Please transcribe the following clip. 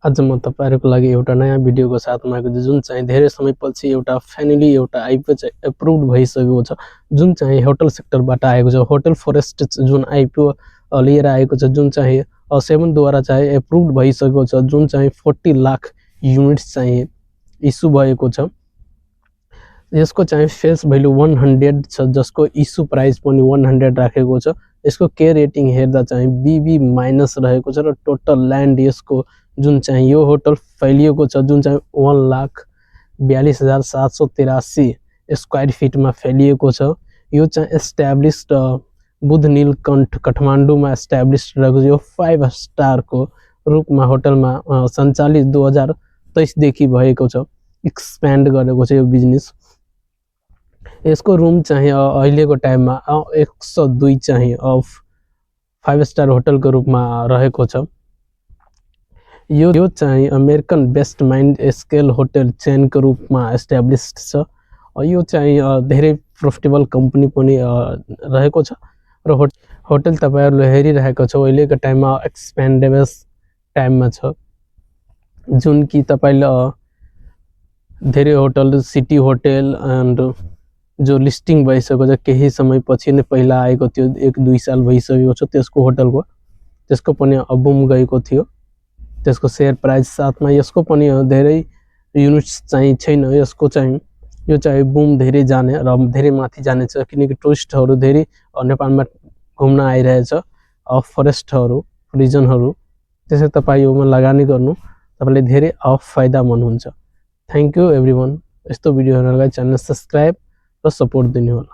आज म तपाईहरुको लागि एउटा नयाँ भिडियोको साथमा आएको छु जुन चाहिँ धेरै समयपछि एउटा फाइनली एउटा आइपीओ चाहिँ एप्रुभड भइसकेको छ जुन चाहिँ होटल सेक्टरबाट आएको छ होटल फरेस्ट जुन आइपीओ लिएर आएको छ जुन चाहिँ सेभन द्वारा चाहिँ एप्रुभड भइसकेको छ जुन चाहिँ 40 लाख युनिट्स चाहिँ इस्यु भएको छ यसको चाहिँ फेस भ्यालु 100 छ जसको इस्यु प्राइस पनि 100 राखेको छ यसको के रेटिङ हेर्दा चाहिँ बीबी माइनस रहेको छ र टोटल ल्यान्ड यसको जुन चाहिँ यो होटल फैलिएको छ जुन चाहिँ 1,42,783 स्क्वायर फिटमा फैलिएको छ यो चाहिँ एस्टाब्लिश्ड बुध नीलकण्ठ काठमाडौँमा एस्टाब्लिश्ड रहेको यो 5 स्टार को रूपमा होटलमा सञ्चालित 2023 देखि भएको छ एक्सप्यान्ड गरेको छ यो बिजनेस यसको रूम चाहिँ अहिलेको टाइममा 102 चाहिँ 5 स्टार होटलको रूपमा रहेको छ यो चाहिँ American best mind scale hotel chain को रूपमा एस्टाब्लिश्ड छ यो चाहिँ धेरै प्रॉफिटेबल कंपनी पनि रहेको छ र होटल तपाईहरुले हेरिरहेको छ अहिलेको टाइममा एक्सपेन्डेबल टाइममा छ जुन कि तपाईले धेरै होटल सिटी होटल एन्ड जो लिस्टिङ भइसकेको छ केही समय पछि नै पहिला आएको थियो 1-2 साल भइसकेको छ त्यसको होटलको त्यसको पनि बूम गएको थियो त्यसको शेयर प्राइस साथमा यसको पनि धेरै युनिट्स चाहिँ छैन यसको चाहिँ यो चाहिँ बूम धेरै जाने र धेरै माथि जाने छ किनकि टुरिस्टहरु धेरै नेपालमा घुम्न आइरहेछ फरेस्टहरु रिजनहरु त्यसै तपाई योमा लगानी गर्नु तपाईले धेरै फाइदामन हुन्छ थ्यांक यू एभ्रीवन यस्तो भिडियो हेर्नलाई च्यानल सब्स्क्राइब र सपोर्ट दिनु होला।